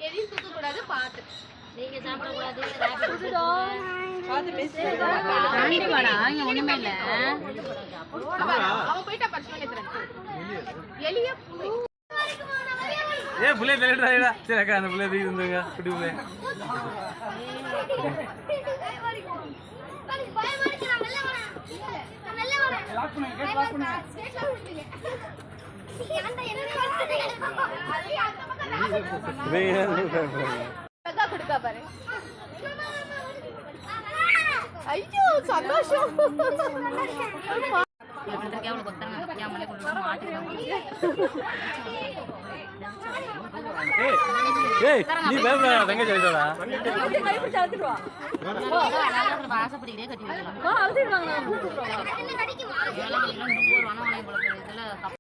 எதையும் தூக்கக்கூடாது பார்த்து. நீங்க சாப்பிடக்கூடாது. ஒண்ணுமே இல்ல. அவன் போயிட்டா பரிசு எலிய ஏ புள்ளைய தள்ளிடுறா. சரி அக்கா அந்த புள்ளைய தூக்கி இருந்துங்க குட்டி புள்ளைய. கொடுக்கா பாரு. ஐயோ சந்தோஷம். நீ பயப்படாத தங்க சொல்லிட்டா. ஆசைப்படிக்கிட்டே கட்டி